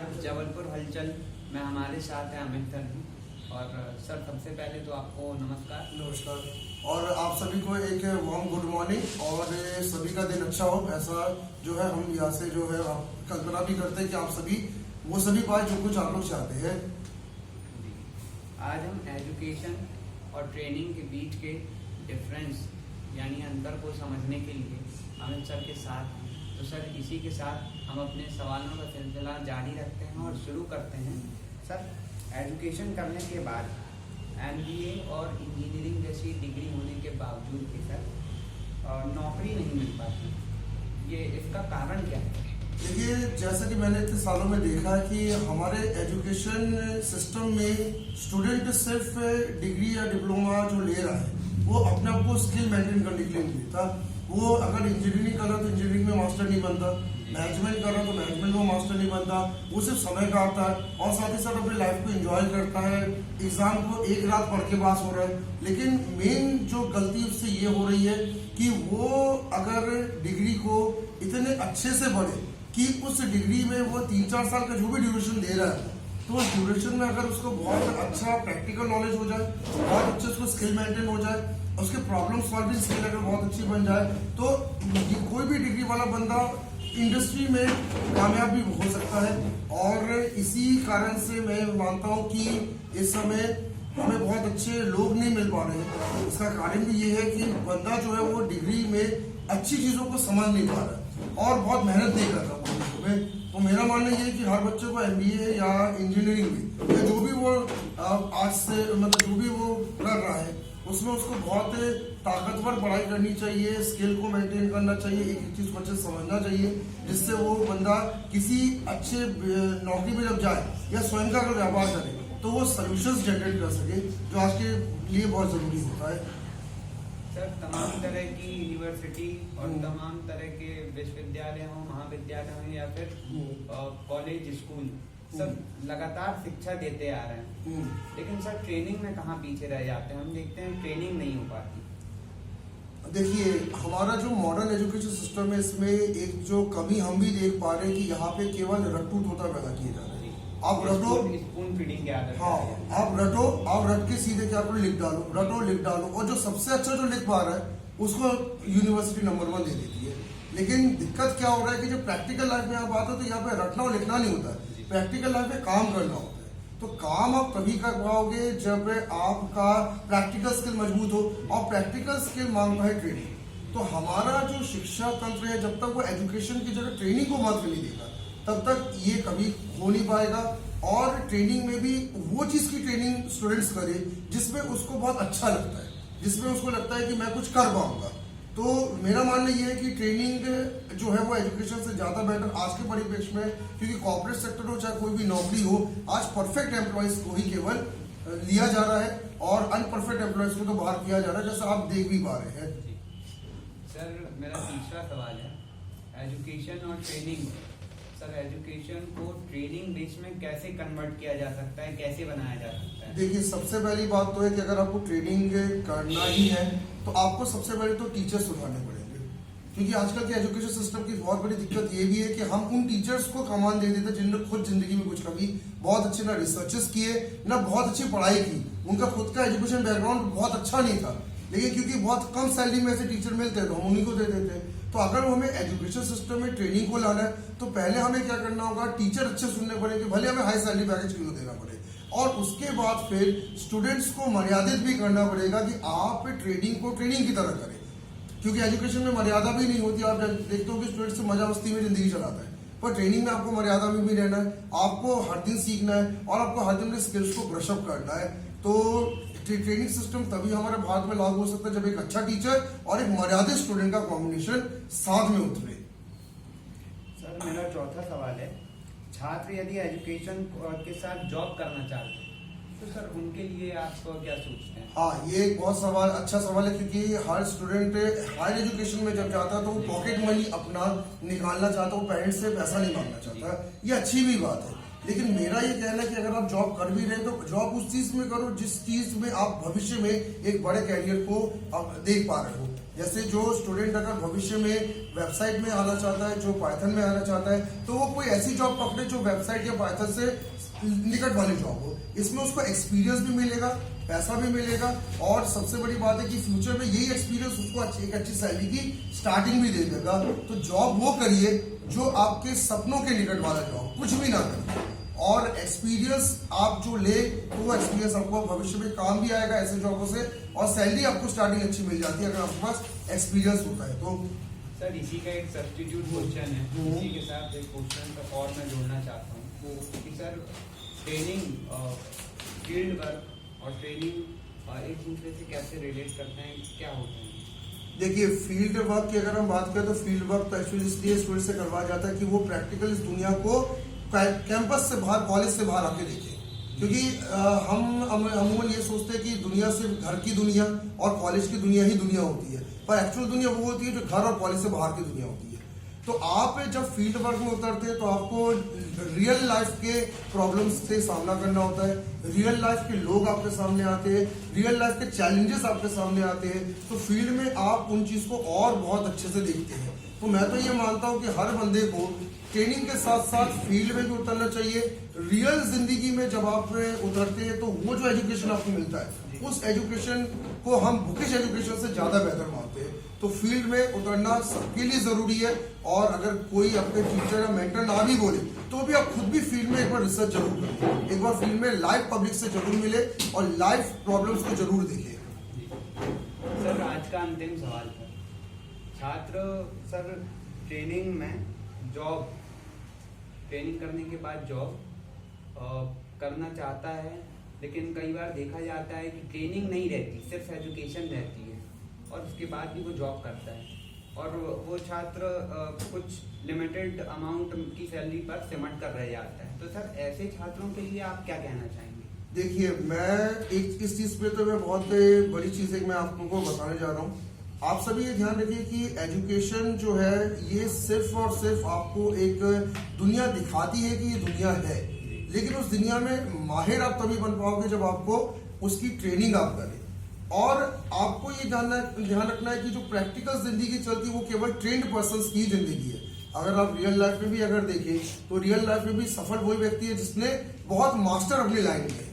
नमस्कार। जबलपुर हलचल में हमारे साथ है अमित सर जी। और सर सबसे पहले तो आपको नमस्कार। नमस्कार और आप सभी को एक वार्म गुड मॉर्निंग और सभी का दिन अच्छा हो, ऐसा जो है हम यहाँ से जो है कल्पना भी करते हैं कि आप सभी वो सभी पाए जो कुछ आप लोग चाहते हैं। आज हम एजुकेशन और ट्रेनिंग के बीच के डिफरेंस यानी अंतर को समझने के लिए अमित सर के साथ हैं। तो सर इसी के साथ हम अपने सवालों का सिलसिला जारी रखते हैं और शुरू करते हैं। सर एजुकेशन करने के बाद MBA और इंजीनियरिंग जैसी डिग्री होने के बावजूद भी सर नौकरी नहीं मिल पाती, ये इसका कारण क्या है? देखिए, जैसा कि मैंने इतने सालों में देखा कि हमारे एजुकेशन सिस्टम में स्टूडेंट सिर्फ डिग्री या डिप्लोमा जो ले रहा है वो अपने आप को स्किल मेंटेन करने के लिए नहीं लेता। वो अगर इंजीनियरिंग कर रहा तो इंजीनियरिंग में मास्टर नहीं बनता, मैनेजमेंट कर रहा तो मैनेजमेंट में मास्टर नहीं बनता। वो सिर्फ समय का आता है और साथ ही साथ अपनी लाइफ को एंजॉय करता है। एग्जाम को एक रात पढ़ के पास हो रहा है, लेकिन मेन जो गलती उससे ये हो रही है कि वो अगर डिग्री को इतने अच्छे से पढ़े कि उस डिग्री में वो 3-4 साल का जो भी ड्यूरेशन दे रहा है, तो उस ड्यूरेशन में अगर उसको बहुत अच्छा प्रैक्टिकल नॉलेज हो जाए, बहुत अच्छे उसको स्किल मेंटेन हो जाए, उसके प्रॉब्लम सॉल्विंग स्किल अगर बहुत अच्छी बन जाए, तो कोई भी डिग्री वाला बंदा इंडस्ट्री में कामयाब भी हो सकता है। और इसी कारण से मैं मानता हूँ कि इस समय हमें बहुत अच्छे लोग नहीं मिल पा रहे हैं। इसका कारण भी ये है कि बंदा जो है वो डिग्री में अच्छी चीज़ों को समझ नहीं पा रहा है और बहुत मेहनत नहीं कर रहा है। तो मेरा मानना ये है कि हर बच्चे को MBA या इंजीनियरिंग में या जो भी वो आज से मतलब जो भी वो कर रहा है उसमें उसको बहुत ताकतवर पढ़ाई करनी चाहिए, स्किल को मेंटेन करना चाहिए, एक एक चीज़ को अच्छे से समझना चाहिए, जिससे वो बंदा किसी अच्छे नौकरी में जब जाए या स्वयं का अगर व्यापार करे तो वो सोल्यूशंस जनरेट कर सके, जो आज के लिए बहुत ज़रूरी होता है। सर तमाम तरह की यूनिवर्सिटी और तमाम तरह के विश्वविद्यालय हों, महाविद्यालय हों या फिर कॉलेज स्कूल सब लगातार शिक्षा देते आ रहे हैं, लेकिन सर ट्रेनिंग में कहाँ पीछे रह जाते हैं? हम देखते हैं ट्रेनिंग नहीं हो पाती। देखिए, हमारा जो मॉडर्न एजुकेशन सिस्टम है इसमें एक जो कमी हम भी देख पा रहे हैं कि यहाँ पे केवल रट्टू तोता पैदा किए जा रहे हैं। आप रटो, स्पून फीडिंग की आदत। हाँ, आप रटो, आप रट के सीधे क्या करो, लिख डालो, रटो लिख डालो, और जो सबसे अच्छा जो लिख पा रहा है उसको यूनिवर्सिटी नंबर 1 दे देती है। लेकिन दिक्कत क्या हो रहा है कि जब प्रैक्टिकल लाइफ में आप आते हो तो यहाँ पे रटना और लिखना नहीं होता है, प्रैक्टिकल लाइफ में काम करना होता है। तो काम आप तभी कर पाओगे जब आपका प्रैक्टिकल स्किल मजबूत हो, और प्रैक्टिकल स्किल मांगता है ट्रेनिंग। तो हमारा जो शिक्षा तंत्र है, जब तक वो एजुकेशन की जगह ट्रेनिंग को महत्व नहीं देगा तब तक ये कभी हो नहीं पाएगा। और ट्रेनिंग में भी वो चीज़ की ट्रेनिंग स्टूडेंट्स करे जिसमें उसको बहुत अच्छा लगता है, जिसमें उसको लगता है कि मैं कुछ कर पाऊंगा। तो मेरा मानना ये है कि ट्रेनिंग जो है वो एजुकेशन से ज़्यादा बेटर आज के परिप्रेक्ष्य में, क्योंकि कॉर्पोरेट सेक्टर हो चाहे कोई भी नौकरी हो, आज परफेक्ट एम्प्लॉयज़ को ही केवल लिया जा रहा है और अनपरफेक्ट एम्प्लॉयज़ को तो बाहर किया जा रहा है, जैसा आप देख भी पा रहे हैं। सर मेरा तीसरा सवाल है एजुकेशन और ट्रेनिंग। सर एजुकेशन को ट्रेनिंग बेस में कैसे कन्वर्ट किया जा सकता है, कैसे बनाया जा सकता है? देखिए, सबसे पहली बात तो है कि अगर आपको ट्रेनिंग करना ही है तो आपको सबसे पहले तो टीचर्स सुधारने पड़ेंगे, क्योंकि आजकल के एजुकेशन सिस्टम की बहुत बड़ी दिक्कत ये भी है कि हम उन टीचर्स को कमान दे देते हैं जिन्होंने खुद जिंदगी में कुछ कभी बहुत अच्छे ना रिसर्चेस किए ना बहुत अच्छी पढ़ाई की, उनका खुद का एजुकेशन बैकग्राउंड बहुत अच्छा नहीं था, लेकिन क्योंकि बहुत कम सैलरी में ऐसे टीचर मिलते हैं तो हम उन्हीं को दे देते हैं। तो अगर हमें एजुकेशन सिस्टम में ट्रेनिंग को लाना है तो पहले हमें क्या करना होगा, टीचर अच्छे सुनने पड़ेंगे, भले हमें हाई सैलरी पैकेज क्यों देना पड़े, और उसके बाद फिर स्टूडेंट्स को मर्यादित भी करना पड़ेगा कि आप ट्रेनिंग को ट्रेनिंग की तरह करें, क्योंकि एजुकेशन में मर्यादा भी नहीं होती। आप देखते हो कि स्टूडेंट्स से मजा मस्ती में जिंदगी चलाता है, पर ट्रेनिंग में आपको मर्यादा में भी रहना है, आपको हर दिन सीखना है और आपको हर दिन अपने स्किल्स को ब्रशअप करना है। तो ट्रेनिंग सिस्टम तभी हमारे भारत में लागू हो सकता है जब एक अच्छा टीचर और एक मर्यादित स्टूडेंट का कॉम्बिनेशन साथ में उतरे। सर मेरा चौथा सवाल है छात्र यदि एजुकेशन के साथ जॉब करना चाहते हैं तो सर उनके लिए आप क्या सोचते हैं? हाँ, ये एक बहुत अच्छा सवाल है, क्योंकि हर स्टूडेंट हायर एजुकेशन में जब जाता है तो वो पॉकेट मनी अपना निकालना चाहता है, वो पेरेंट्स से पैसा नहीं मांगना चाहता। ये अच्छी भी बात है, लेकिन मेरा ये कहना है कि अगर आप जॉब कर भी रहे तो जॉब उस चीज में करो जिस चीज में आप भविष्य में एक बड़े कैरियर को आप देख पा रहे हो। जैसे जो स्टूडेंट अगर भविष्य में वेबसाइट में आना चाहता है, जो पाइथन में आना चाहता है, तो वो कोई ऐसी जॉब पकड़े जो वेबसाइट या पाइथन से निकट वाली जॉब हो। इसमें उसको एक्सपीरियंस भी मिलेगा, पैसा भी मिलेगा, और सबसे बड़ी बात है कि फ्यूचर में यही एक्सपीरियंस उसको एक अच्छी सैलरी की स्टार्टिंग भी दे देगा। तो जॉब वो करिए जो आपके सपनों के निकट वाला जॉब, कुछ भी ना करिए, और एक्सपीरियंस आप जो ले तो वो एक्सपीरियंस आपको भविष्य में काम भी आएगा ऐसे जॉबों से, और सैलरी आपको स्टार्टिंग अच्छी मिल जाती है अगर आपके पास एक्सपीरियंस होता है तो। सर इसी का एक सब्स्टिट्यूट क्वेश्चन है, इसी के साथ एक क्वेश्चन और मैं जोड़ना चाहता हूँ कि सर ट्रेनिंग, फील्ड वर्क और ट्रेनिंग एक दूसरे से कैसे रिलेट करते हैं, क्या होते हैं? देखिए, फील्ड वर्क की अगर हम बात करें तो फील्ड वर्क तो एक्चुअली इसलिए स्टूडेंट से करवाया जाता है कि वो प्रैक्टिकल इस दुनिया को कैंपस से बाहर, कॉलेज से बाहर आके देखें। क्योंकि हम अमूमन ये सोचते हैं कि दुनिया सिर्फ घर की दुनिया और कॉलेज की दुनिया ही दुनिया होती है, पर एक्चुअल दुनिया वो होती है जो घर और कॉलेज से बाहर की दुनिया होती है। तो आप जब फील्ड वर्क में उतरते हैं तो आपको रियल लाइफ के प्रॉब्लम्स से सामना करना होता है, रियल लाइफ के लोग आपके सामने आते हैं, रियल लाइफ के चैलेंजेस आपके सामने आते हैं। तो फील्ड में आप उन चीज को और बहुत अच्छे से देखते हैं। तो मैं तो ये मानता हूँ कि हर बंदे को ट्रेनिंग के साथ साथ फील्ड में भी उतरना चाहिए। रियल जिंदगी में जब आप उतरते हैं तो वो जो एजुकेशन आपको मिलता है, उस एजुकेशन को हम बुकिश एजुकेशन से ज्यादा बेहतर मानते हैं। तो फील्ड में उतरना सबके लिए जरूरी है, और अगर कोई अपने टीचर या मेंटर ना भी बोले तो भी आप खुद भी फील्ड में एक बार रिसर्च जरूर करें, एक बार फील्ड में लाइव पब्लिक से जरूर मिले और लाइव प्रॉब्लम्स को जरूर देखें। सर आज का अंतिम सवाल था, छात्र सर ट्रेनिंग में जॉब, ट्रेनिंग करने के बाद जॉब करना चाहता है, लेकिन कई बार देखा जाता है कि ट्रेनिंग नहीं रहती, सिर्फ एजुकेशन रहती है और उसके बाद भी वो जॉब करता है, और वो छात्र कुछ लिमिटेड अमाउंट की सैलरी पर सिमट कर रह जाता है। तो सर ऐसे छात्रों के लिए आप क्या कहना चाहेंगे? देखिए, मैं एक इस चीज पे तो मैं बहुत बड़ी चीज है मैं आपको बताने जा रहा हूँ। आप सभी ये ध्यान रखिए कि एजुकेशन जो है ये सिर्फ और सिर्फ आपको एक दुनिया दिखाती है कि ये दुनिया है, लेकिन उस दुनिया में माहिर आप तभी बन पाओगे जब आपको उसकी ट्रेनिंग आप करें। और आपको ये ध्यान रखना है कि जो प्रैक्टिकल जिंदगी चलती है वो केवल ट्रेंड पर्सन की जिंदगी है। अगर आप रियल लाइफ में भी अगर देखें तो रियल लाइफ में भी सफल वही व्यक्ति है जिसने बहुत मास्टर अपनी लाइन में है।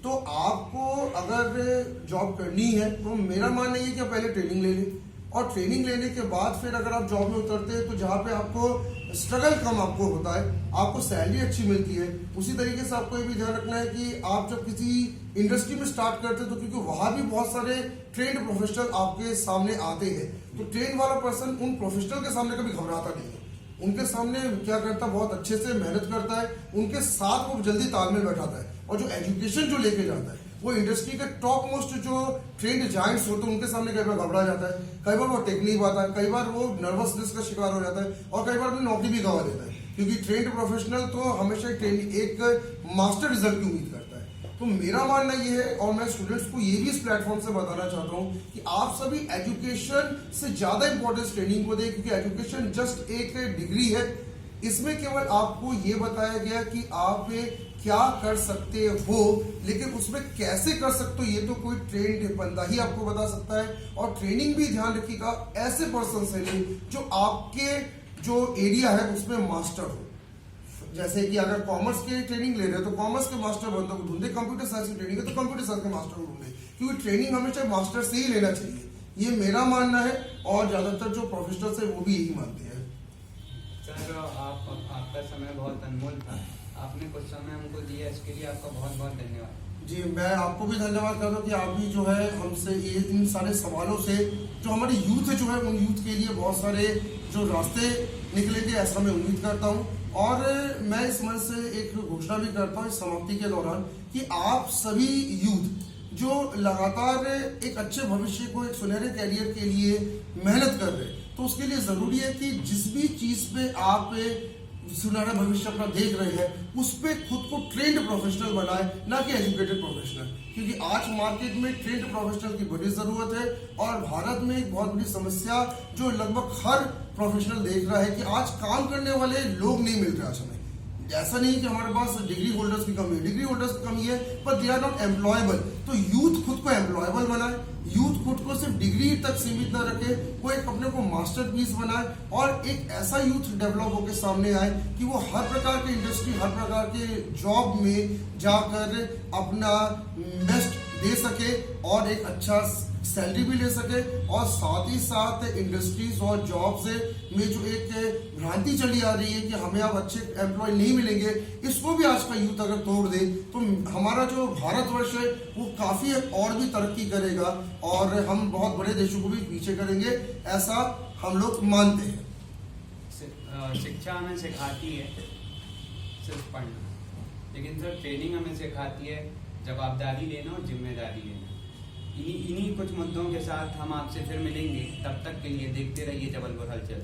तो आपको अगर जॉब करनी है तो मेरा मानना ये कि आप पहले ट्रेनिंग ले लें, और ट्रेनिंग लेने के बाद फिर अगर आप जॉब में उतरते हैं तो जहाँ पे आपको स्ट्रगल कम आपको होता है, आपको सैलरी अच्छी मिलती है। उसी तरीके से आपको ये भी ध्यान रखना है कि आप जब किसी इंडस्ट्री में स्टार्ट करते हैं तो क्योंकि वहां भी बहुत सारे ट्रेंड प्रोफेशनल आपके सामने आते हैं, तो ट्रेन वाला पर्सन उन प्रोफेशनल के सामने कभी घबराता नहीं है, उनके सामने क्या करता है, बहुत अच्छे से मेहनत करता है, उनके साथ वो जल्दी तालमेल बैठाता है, और जो एजुकेशन जो लेके जाता है वो इंडस्ट्री के टॉप मोस्ट जो ट्रेंड जायंट्स होते हैं उनके सामने कई बार घबरा जाता है, कई बार वो टेक नहीं पाता है, कई बार वो नर्वसनेस का शिकार हो जाता है, और कई बार अपनी नौकरी भी गंवा देता है, क्योंकि ट्रेंड प्रोफेशनल तो हमेशा एक मास्टर रिजल्ट की उम्मीद करता है। तो मेरा मानना ये है, और मैं स्टूडेंट्स को ये भी इस प्लेटफॉर्म से बताना चाहता हूँ कि आप सभी एजुकेशन से ज्यादा इंपॉर्टेंस ट्रेनिंग को दें, क्योंकि एजुकेशन जस्ट एक डिग्री है। इसमें केवल आपको ये बताया गया कि आप क्या कर सकते हो, लेकिन उसमें कैसे कर सकते हो ये तो कोई ट्रेंड बंदा ही आपको बता सकता है। और ट्रेनिंग भी ध्यान रखिएगा ऐसे पर्सन से लें जो आपके जो एरिया है उसमें मास्टर हो। जैसे कि अगर कॉमर्स की ट्रेनिंग ले रहे हो तो कॉमर्स के मास्टर बंदों को ढूंढे, कंप्यूटर साइंस की ट्रेनिंग है तो कंप्यूटर साइंस के मास्टर को ढूंढे, क्योंकि ट्रेनिंग हमेशा मास्टर से ही लेना चाहिए। ये मेरा मानना है, और ज्यादातर जो प्रोफेशनल्स है वो भी यही मानते हैं। सर आपका समय बहुत अनमोल था, आपने कुछ समय हमको दिया, इसके लिए आपका बहुत बहुत धन्यवाद। जी, मैं आपको भी धन्यवाद करता हूँ कि आप भी जो है हमसे ये इन सारे सवालों से जो हमारी यूथ है जो है उन यूथ के लिए बहुत सारे जो रास्ते निकलेंगे ऐसा मैं उम्मीद करता हूँ। और मैं इस मंच से एक घोषणा भी करता हूँ इस समाप्ति के दौरान कि आप सभी यूथ जो लगातार एक अच्छे भविष्य को, एक सुनहरे कैरियर के लिए मेहनत कर रहे हैं, तो उसके लिए जरूरी है कि जिस भी चीज पे आप सुनहरा भविष्य अपना देख रहे हैं उस पे खुद को ट्रेंड प्रोफेशनल बनाए, ना कि एजुकेटेड प्रोफेशनल, क्योंकि आज मार्केट में ट्रेंड प्रोफेशनल की बड़ी जरूरत है। और भारत में एक बहुत बड़ी समस्या जो लगभग हर प्रोफेशनल देख रहा है कि आज काम करने वाले लोग नहीं मिल रहे। आज हमें ऐसा नहीं कि हमारे पास डिग्री होल्डर्स की कमी है, डिग्री होल्डर्स की कमी है, पर दे आर नॉट एम्प्लॉयबल। तो यूथ खुद को एम्प्लॉयबल बनाए, यूथ खुद को सिर्फ डिग्री तक सीमित न रखे, वो एक अपने को मास्टरपीस बनाए और एक ऐसा यूथ डेवलप होकर सामने आए कि वो हर प्रकार के इंडस्ट्री, हर प्रकार के जॉब में जाकर अपना बेस्ट दे सके और एक अच्छा सैलरी भी ले सके, और साथ ही साथ इंडस्ट्रीज और जॉब से में जो एक भ्रांति चली आ रही है कि हमें अब अच्छे एम्प्लॉय नहीं मिलेंगे, इसको भी आज का यूथ अगर तोड़ दे तो हमारा जो भारतवर्ष है वो काफी और भी तरक्की करेगा और हम बहुत बड़े देशों को भी पीछे करेंगे, ऐसा हम लोग मानते हैं। शिक्षा हमें सिखाती है सिर्फ पढ़ना, लेकिन सर ट्रेनिंग हमें सिखाती है जवाबदारी लेना और जिम्मेदारी लेना। इन्हीं कुछ मुद्दों के साथ हम आपसे फिर मिलेंगे, तब तक के लिए देखते रहिए जबलपुर हलचल।